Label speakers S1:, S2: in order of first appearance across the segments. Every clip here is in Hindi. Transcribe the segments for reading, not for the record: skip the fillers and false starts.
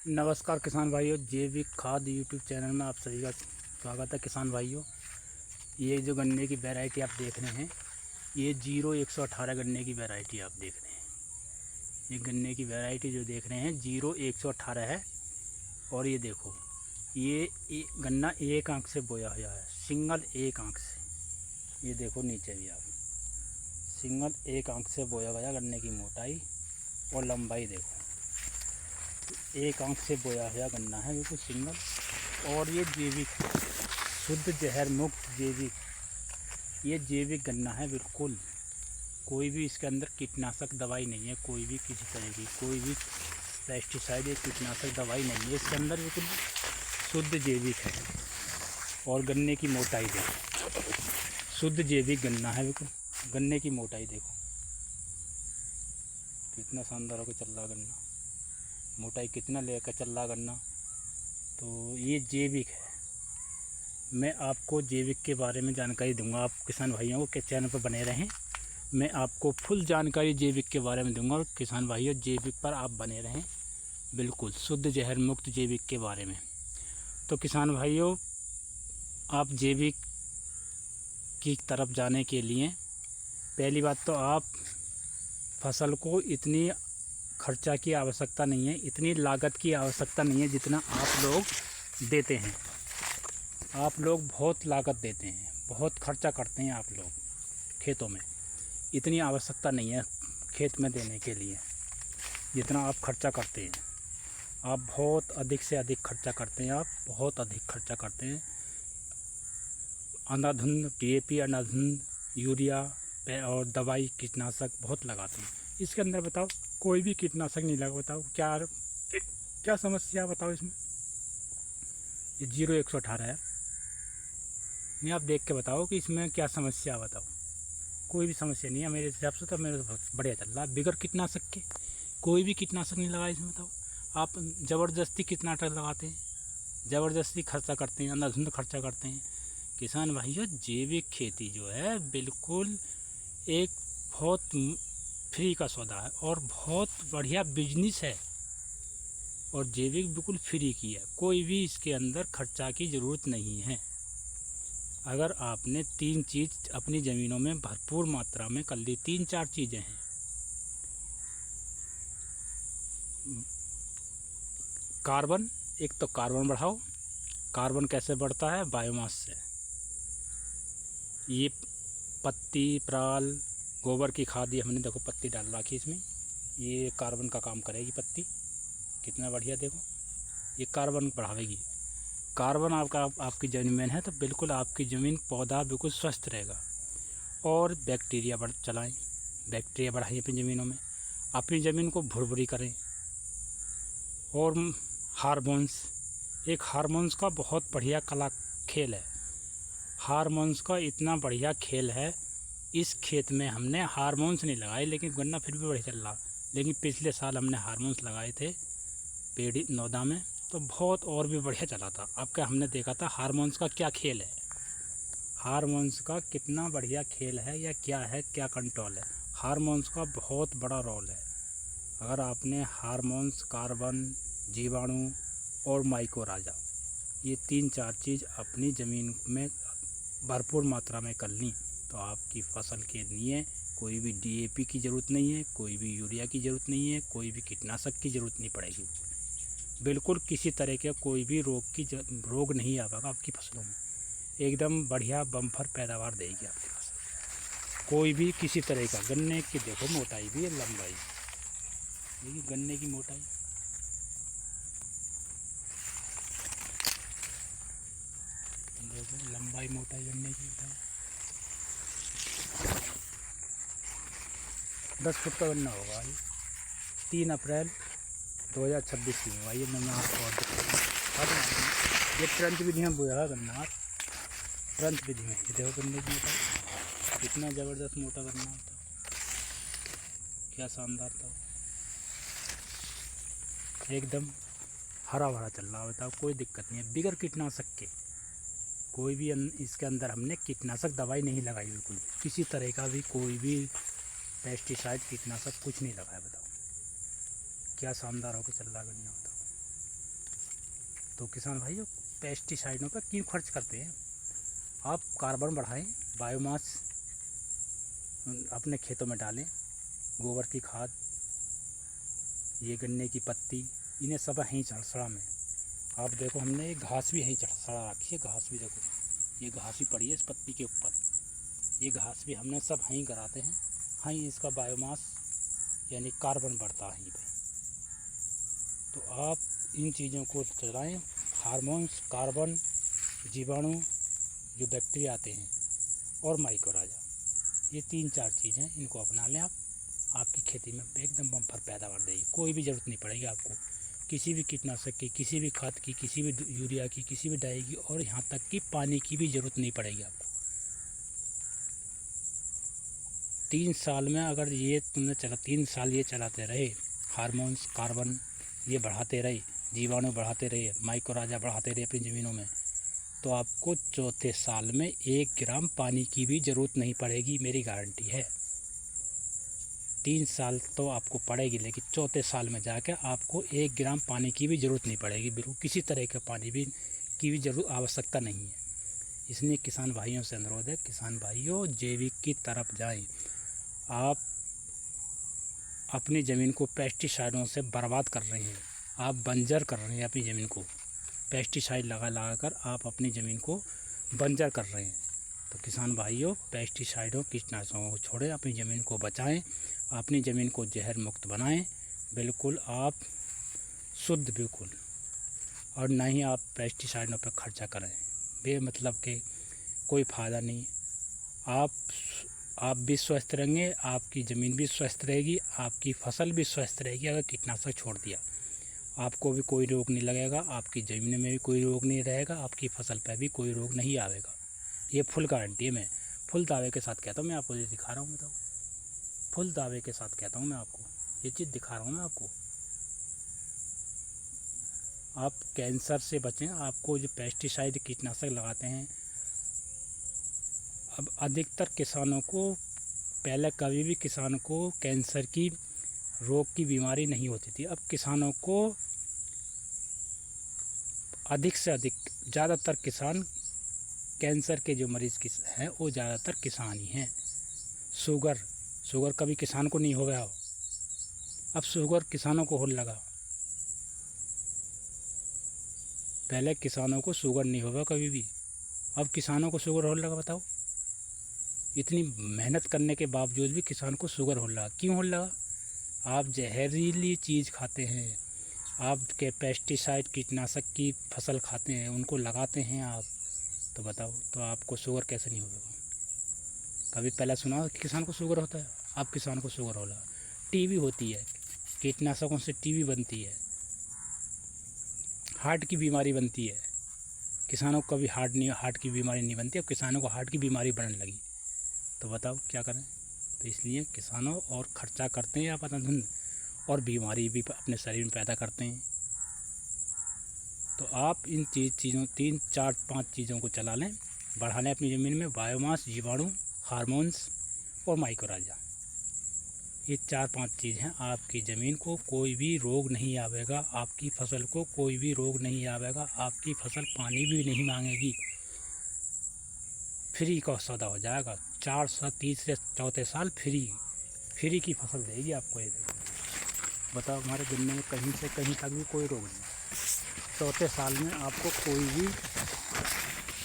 S1: नमस्कार किसान भाइयों, जैविक खाद यूट्यूब चैनल में आप सभी का स्वागत है। किसान भाइयों, ये जो गन्ने की वैरायटी आप देख रहे हैं, ये 0118 गन्ने की वैरायटी आप देख रहे हैं। ये गन्ने की वैरायटी जो देख रहे हैं 0118 है। और ये देखो, ये गन्ना एक आंख से बोया हुआ है, सिंगल एक आंख से। ये देखो नीचे भी आप, सिंगल एक आंख से बोया गया गन्ने की मोटाई और लंबाई देखो, एक आंख से बोया हुआ गन्ना है बिल्कुल सिंगल। और ये जैविक, शुद्ध जहर मुक्त जैविक, ये जैविक गन्ना है बिल्कुल। कोई भी इसके अंदर कीटनाशक दवाई नहीं है, कोई भी किसी तरह की कोई भी पेस्टिसाइड या कीटनाशक दवाई नहीं है इसके अंदर, बिल्कुल शुद्ध जैविक है। और गन्ने की मोटाई देखो, शुद्ध जैविक गन्ना है बिल्कुल। गन्ने की मोटाई देखो कितना शानदार होकर चल रहा गन्ना, मोटाई कितना लेकर चल रहा गन्ना। तो ये जैविक है। मैं आपको जैविक के बारे में जानकारी दूंगा। आप किसान भाइयों को चैनल पर बने रहें, मैं आपको फुल जानकारी जैविक के बारे में दूंगा। और किसान भाइयों, जैविक पर आप बने रहें, बिल्कुल शुद्ध जहर मुक्त जैविक के बारे में। तो किसान भाइयों, आप जैविक की तरफ जाने के लिए पहली बात तो आप फसल को इतनी खर्चा की आवश्यकता नहीं है, इतनी लागत की आवश्यकता नहीं है जितना आप लोग देते हैं। आप लोग बहुत लागत देते हैं, बहुत खर्चा करते हैं आप लोग खेतों में। इतनी आवश्यकता नहीं है खेत में देने के लिए जितना आप खर्चा करते हैं। आप बहुत अधिक से अधिक खर्चा करते हैं, आप बहुत अधिक खर्चा करते हैं। अंधाधुंध DAP, अंधाधुंध यूरिया और दवाई कीटनाशक बहुत लगाते हैं। इसके अंदर बताओ कोई भी कीटनाशक नहीं लगा, बताओ क्या समस्या, बताओ इसमें। ये 0118 है, ये आप देख के बताओ कि इसमें क्या समस्या, बताओ। कोई भी समस्या नहीं है मेरे हिसाब से, तो मेरे बहुत बढ़िया चल रहा है बिगर कीटनाशक के। कोई भी कीटनाशक नहीं लगा इसमें। बताओ, आप ज़बरदस्ती कीटनाशक लगाते हैं, ज़बरदस्ती खर्चा करते हैं, अंधाधुंध खर्चा करते हैं। किसान भाइयों, जैविक खेती जो है बिल्कुल एक बहुत फ्री का सौदा है और बहुत बढ़िया बिजनेस है। और जैविक बिल्कुल फ्री की है, कोई भी इसके अंदर खर्चा की ज़रूरत नहीं है। अगर आपने 3 चीज़ अपनी ज़मीनों में भरपूर मात्रा में कर ली, 3-4 चीज़ें हैं। कार्बन, एक तो कार्बन बढ़ाओ। कार्बन कैसे बढ़ता है? बायोमास से। ये पत्ती, पराल, गोबर की खाद, ये हमने देखो पत्ती डाल रखी इसमें, ये कार्बन का काम करेगी पत्ती। कितना बढ़िया देखो, ये कार्बन बढ़ावेगी। कार्बन आपकी ज़मीन में है तो बिल्कुल आपकी ज़मीन, पौधा बिल्कुल स्वस्थ रहेगा। और बैक्टीरिया चलाएं, बैक्टीरिया बढ़ाएं अपनी ज़मीनों में, अपनी ज़मीन को भुरभुरी करें। और हार्मोन्स, एक हार्मोन्स का बहुत बढ़िया खेल है। हार्मोन्स का इतना बढ़िया खेल है। इस खेत में हमने हार्मोन्स नहीं लगाए, लेकिन गन्ना फिर भी बढ़िया चल रहा। लेकिन पिछले साल हमने हार्मोन्स लगाए थे पेड़ी 9 में, तो बहुत और भी बढ़िया चला था। अब क्या हमने देखा था हार्मोन्स का क्या खेल है, हार्मोन्स का कितना बढ़िया खेल है, या क्या है, क्या कंट्रोल है। हार्मोन्स का बहुत बड़ा रोल है। अगर आपने हार्मोन्स, कार्बन, जीवाणु और माइकोराजा, ये 3-4 चीज़ अपनी ज़मीन में भरपूर मात्रा में कर ली, तो आपकी फसल के लिए कोई भी DAP की ज़रूरत नहीं है, कोई भी यूरिया की ज़रूरत नहीं है, कोई भी कीटनाशक की ज़रूरत नहीं पड़ेगी। बिल्कुल किसी तरह के कोई भी रोग नहीं आएगा आपकी फसलों में। एकदम बढ़िया बम्पर पैदावार देगी आपकी फसल। कोई भी किसी तरह का, गन्ने की देखो मोटाई भी है, लंबाई देखिए गन्ने की मोटाई, देखो लंबाई मोटाई गन्ने की बताओ। 10 फुट का गन्ना होगा ये। 3 अप्रैल 2026 की हुआ ये। मैं आपको और दिखाऊँ, ये तुरंत विधि में बोया है गन्ना, तुरंत विधि में। ये देखो गन्ने की मोटाई कितना ज़बरदस्त मोटा गन्ना होता, क्या शानदार था, एकदम हरा भरा चल रहा। बताओ, कोई दिक्कत नहीं है बिगर कीटनाशक के। कोई भी इसके अंदर हमने कीटनाशक दवाई नहीं लगाई, बिल्कुल किसी तरह का भी कोई भी पेस्टिसाइड कीटनाशक कुछ नहीं लगाया। बताओ क्या शानदार होकर चल रहा गन्ना, बताओ। तो किसान भाइयों पेस्टिसाइडों पर क्यों खर्च करते हैं? आप कार्बन बढ़ाएं, बायोमास अपने खेतों में डालें, गोबर की खाद, ये गन्ने की पत्ती, इन्हें सब यहीं सड़ा में। आप देखो हमने एक घास भी यहीं सड़ा रखी है, घास भी देखो, ये घास भी पड़ी है इस पत्ती के ऊपर, ये घास भी हमने सब यहीं कराते हैं। यहीं इसका बायोमास यानी कार्बन बढ़ता है यहीं पे। तो आप इन चीज़ों को चलाएं, हार्मोन्स, कार्बन, जीवाणु, जो बैक्टीरिया आते हैं, और माइक्रोराजा, ये 3-4 चीज़ें, इनको अपना लें आप, आपकी खेती में एकदम बम्पर पैदावार देगी। कोई भी ज़रूरत नहीं पड़ेगी आपको किसी भी कीटनाशक की, किसी भी खाद की, किसी भी यूरिया की, किसी भी डाई की, और यहाँ तक कि पानी की भी ज़रूरत नहीं पड़ेगी आपको। 3 साल में अगर ये तुमने 3 साल ये चलाते रहे, हार्मोन्स, कार्बन ये बढ़ाते रहे, जीवाणु बढ़ाते रहे, माइक्रोराजा बढ़ाते रहे अपनी ज़मीनों में, तो आपको चौथे साल में 1 ग्राम पानी की भी ज़रूरत नहीं पड़ेगी, मेरी गारंटी है। 3 साल तो आपको पड़ेगी, लेकिन चौथे साल में जाकर आपको 1 ग्राम पानी की भी ज़रूरत नहीं पड़ेगी, बिल्कुल किसी तरह के पानी की भी ज़रूरत आवश्यकता नहीं है। इसलिए किसान भाइयों से अनुरोध है, किसान भाइयों जैविक की तरफ जाएं। आप अपनी ज़मीन को पेस्टिसाइडों से बर्बाद कर रहे हैं, आप बंजर कर रहे हैं अपनी ज़मीन को, पेस्टिसाइड लगा कर आप अपनी ज़मीन को बंजर कर रहे हैं। तो किसान भाइयों पेस्टिसाइडों, कीटनाशकों को छोड़ें, अपनी ज़मीन को बचाएं, अपनी ज़मीन को जहर मुक्त बनाएं, बिल्कुल आप शुद्ध, बिल्कुल, और ना ही आप पेस्टिसाइडों पर खर्चा करें बेमतलब के, कोई फ़ायदा नहीं। आप भी स्वस्थ रहेंगे, आपकी ज़मीन भी स्वस्थ रहेगी, आपकी फसल भी स्वस्थ रहेगी। अगर कीटनाशक छोड़ दिया, आपको भी कोई रोग नहीं लगेगा, आपकी ज़मीन में भी कोई रोग नहीं रहेगा, आपकी फसल पर भी कोई रोग नहीं आएगा। ये फुल गारंटी है, मैं फुल दावे के साथ कहता हूँ। मैं आपको ये दिखा रहा हूँ, बताओ, फुल दावे के साथ कहता हूँ मैं आपको, ये चीज़ दिखा रहा हूँ मैं आपको। आप कैंसर से बचें। आपको जो पेस्टिसाइड, कीटनाशक लगाते हैं, अब अधिकतर किसानों को, पहले कभी भी किसानों को कैंसर की रोग की बीमारी नहीं होती थी। अब किसानों को अधिक से अधिक, ज़्यादातर किसान कैंसर के जो मरीज़ हैं वो ज़्यादातर किसान ही हैं। शुगर कभी किसान को नहीं हो गया हो, अब शुगर किसानों को होने लगा। पहले किसानों को शुगर नहीं होगा कभी भी, अब किसानों को शुगर होने लगा। बताओ, इतनी मेहनत करने के बावजूद भी किसान को शुगर होने लगा। क्यों होने लगा? आप जहरीली चीज़ खाते हैं, आप के पेस्टिसाइड, कीटनाशक की फसल खाते हैं, उनको लगाते हैं आप, तो बताओ, तो आपको शुगर कैसे नहीं होगा? कभी पहले सुना कि किसान को शुगर होता है? अब किसान को शुगर हो रहा। टीबी होती है, कीटनाशकों से टीबी बनती है, हार्ट की बीमारी बनती है। किसानों को कभी हार्ट की बीमारी नहीं बनती, अब किसानों को हार्ट की बीमारी बनने लगी। तो बताओ क्या करें? तो इसलिए किसानों और खर्चा करते हैं आप धन, और बीमारी भी अपने शरीर में पैदा करते हैं। तो आप इन चीज़ों 3, 4, 5 चीज़ों को चला लें, बढ़ा लें अपनी ज़मीन में बायोमास, जीवाणु, हार्मोन्स और माइक्रोराजा। ये 4-5 चीज़ हैं, आपकी ज़मीन को कोई भी रोग नहीं आवेगा, आपकी फसल को कोई भी रोग नहीं आवेगा, आपकी फसल पानी भी नहीं मांगेगी, फ्री का सौदा हो जाएगा। 4 साल, तीसरे चौथे साल फ्री की फसल देगी आपको। ये बताओ, हमारे गन्ने में कहीं से कहीं तक भी कोई रोग नहीं। चौथे साल में आपको कोई भी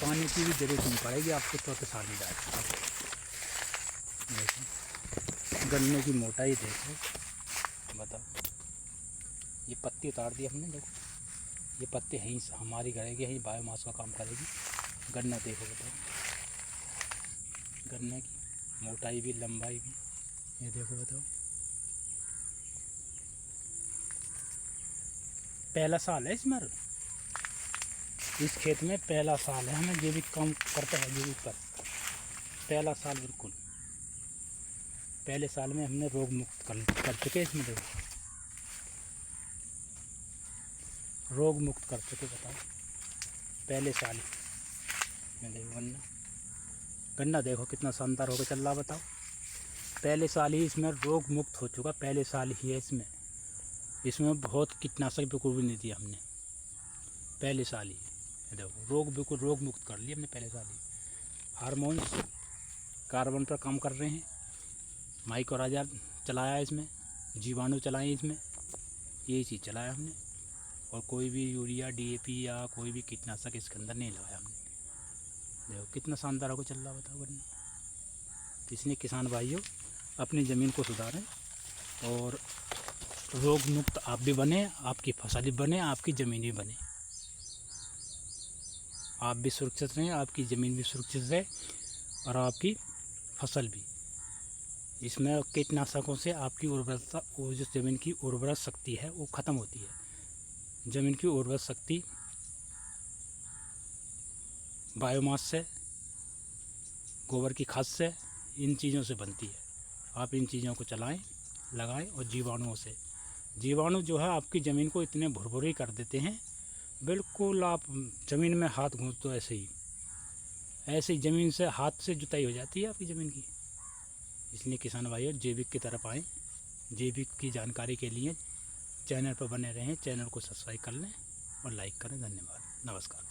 S1: पानी की भी जरूरत नहीं पड़ेगी, आपको चौथे साल में जाएगा। देखो गन्ने की मोटाई देखो, बताओ, ये पत्ती उतार दी हमने, देखो ये पत्ती यहीं हमारी गड़ेगी, यहीं बायोमास का काम करेगी। गन्ना देखो, बताओ, गन्ने की मोटाई भी, लंबाई भी, ये देखो, बताओ। पहला साल है इसमें, इस खेत में पहला साल है, हमें जैविक काम करते हैं, जैविक पर पहला साल। बिल्कुल पहले साल में हमने रोग मुक्त कर चुके, इसमें देखो रोग मुक्त कर चुके। बताओ, पहले साल में देखो गन्ना देखो कितना शानदार होकर चल रहा। बताओ, पहले साल ही इसमें रोग मुक्त हो चुका, पहले साल ही है इसमें बहुत कीटनाशक बिल्कुल भी नहीं दिया हमने। पहले साल ही देखो रोग बिल्कुल रोग मुक्त कर लिया हमने पहले साल ही। हार्मोन्स कार्बन पर काम कर रहे हैं, माइक्रोराजा चलाया इसमें, जीवाणु चलाए इसमें, यही चीज़ चलाया हमने। और कोई भी यूरिया DAP या कोई भी कीटनाशक इसके अंदर नहीं लगाया हमने। देखो कितना शानदार को चल रहा बताओ गन्ना। तो इसलिए किसान भाइयों अपनी ज़मीन को सुधारें और रोग मुक्त आप भी बने, आपकी फसल भी बने, आपकी ज़मीन भी बने, आप भी सुरक्षित रहें, आपकी ज़मीन भी सुरक्षित रहे और आपकी फसल भी। इसमें कीटनाशकों से आपकी उर्वरता, वो जो ज़मीन की उर्वरक शक्ति है वो ख़त्म होती है। ज़मीन की उर्वरक शक्ति बायोमास से, गोबर की खाद से, इन चीज़ों से बनती है। आप इन चीज़ों को चलाएं, लगाएं। और जीवाणुओं से, जीवाणु जो है आपकी ज़मीन को इतने भुरभुरी कर देते हैं, बिल्कुल आप ज़मीन में हाथ घुस तो ऐसे ही ज़मीन से हाथ से जुताई हो जाती है आपकी ज़मीन की। इसलिए किसान भाइयों जैविक की तरफ आएँ। जैविक की जानकारी के लिए चैनल पर बने रहें, चैनल को सब्सक्राइब कर लें और लाइक करें। धन्यवाद, नमस्कार।